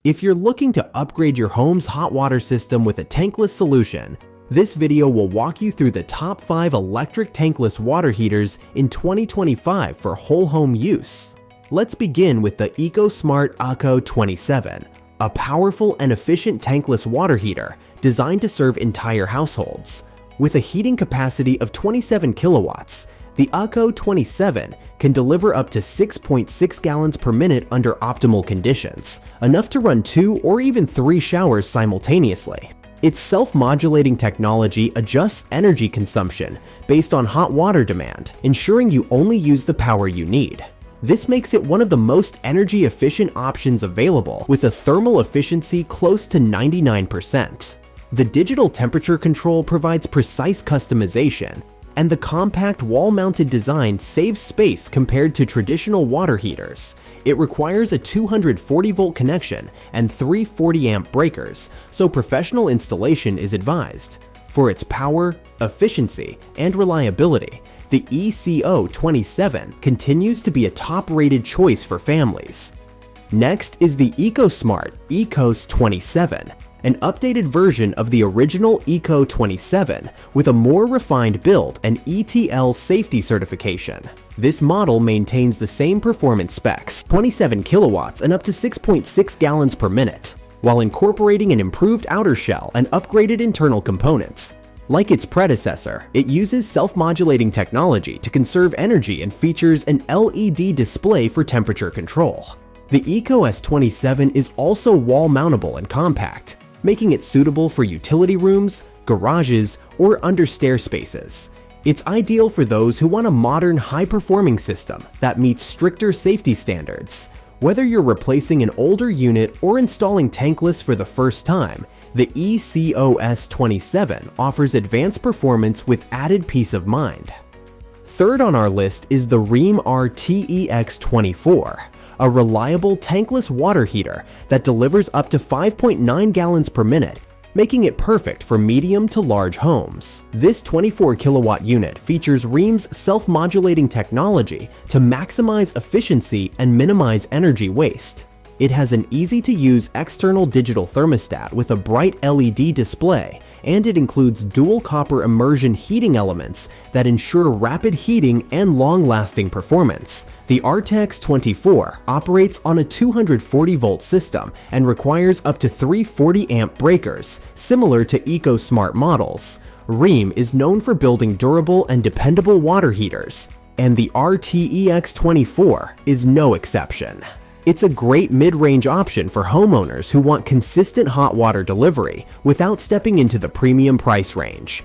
If you're looking to upgrade your home's hot water system with a tankless solution, this video will walk you through the top 5 electric tankless water heaters in 2025 for whole home use. Let's begin with the EcoSmart ECO27, a powerful and efficient tankless water heater designed to serve entire households. With a heating capacity of 27 kilowatts, the ECO27 can deliver up to 6.6 gallons per minute under optimal conditions, enough to run 2 or even 3 showers simultaneously. Its self-modulating technology adjusts energy consumption based on hot water demand, ensuring you only use the power you need. This makes it one of the most energy-efficient options available, with a thermal efficiency close to 99%. The digital temperature control provides precise customization, and the compact wall-mounted design saves space compared to traditional water heaters. It requires a 240-volt connection and 3 40-amp breakers, so professional installation is advised. For its power, efficiency, and reliability, the ECO27 continues to be a top-rated choice for families. Next is the EcoSmart ECOS27, an updated version of the original ECO27 with a more refined build and ETL safety certification. This model maintains the same performance specs, 27 kilowatts and up to 6.6 gallons per minute, while incorporating an improved outer shell and upgraded internal components. Like its predecessor, it uses self-modulating technology to conserve energy and features an LED display for temperature control. The ECOS27 is also wall-mountable and compact, making it suitable for utility rooms, garages, or under-stair spaces. It's ideal for those who want a modern, high-performing system that meets stricter safety standards. Whether you're replacing an older unit or installing tankless for the first time, the ECOS27 offers advanced performance with added peace of mind. Third on our list is the Rheem RTEX-24, a reliable tankless water heater that delivers up to 5.9 gallons per minute, making it perfect for medium to large homes. This 24 kilowatt unit features Rheem's self-modulating technology to maximize efficiency and minimize energy waste. It has an easy-to-use external digital thermostat with a bright LED display, and it includes dual copper immersion heating elements that ensure rapid heating and long-lasting performance. The RTEX-24 operates on a 240-volt system and requires up to 3 40-amp breakers, similar to EcoSmart models. Rheem is known for building durable and dependable water heaters, and the RTEX-24 is no exception. It's a great mid-range option for homeowners who want consistent hot water delivery without stepping into the premium price range.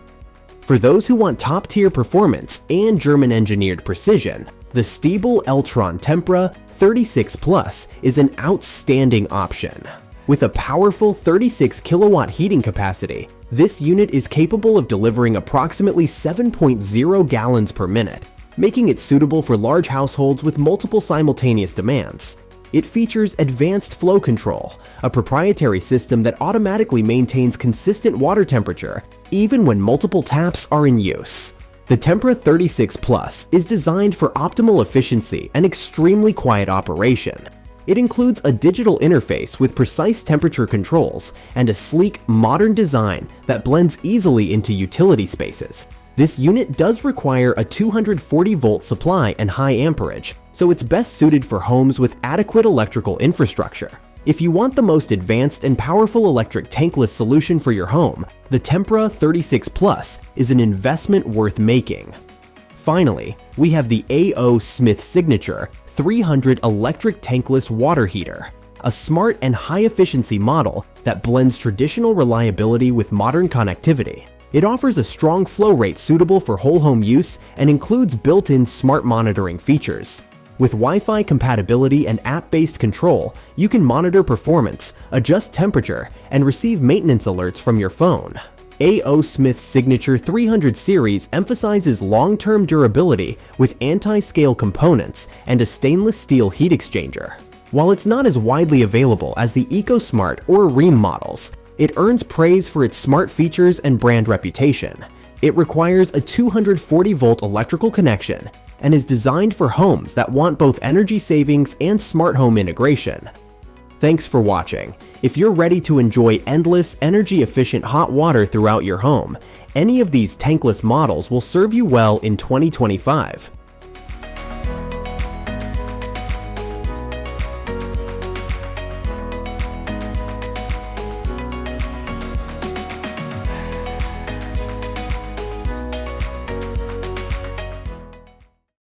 For those who want top-tier performance and German-engineered precision, the Stiebel Eltron Tempra 36 Plus is an outstanding option. With a powerful 36 kilowatt heating capacity, this unit is capable of delivering approximately 7.0 gallons per minute, making it suitable for large households with multiple simultaneous demands. It features advanced flow control, a proprietary system that automatically maintains consistent water temperature even when multiple taps are in use. The Tempra 36 Plus is designed for optimal efficiency and extremely quiet operation. It includes a digital interface with precise temperature controls and a sleek, modern design that blends easily into utility spaces. This unit does require a 240-volt supply and high amperage, so it's best suited for homes with adequate electrical infrastructure. If you want the most advanced and powerful electric tankless solution for your home, the Tempra 36 Plus is an investment worth making. Finally, we have the A.O. Smith Signature 300 electric tankless water heater, a smart and high-efficiency model that blends traditional reliability with modern connectivity. It offers a strong flow rate suitable for whole home use and includes built-in smart monitoring features. With Wi-Fi compatibility and app-based control, you can monitor performance, adjust temperature, and receive maintenance alerts from your phone. A.O. Smith's Signature 300 series emphasizes long-term durability with anti-scale components and a stainless steel heat exchanger. While it's not as widely available as the EcoSmart or Rheem models, it earns praise for its smart features and brand reputation. It requires a 240-volt electrical connection and is designed for homes that want both energy savings and smart home integration. Thanks for watching. If you're ready to enjoy endless, energy-efficient hot water throughout your home, any of these tankless models will serve you well in 2025.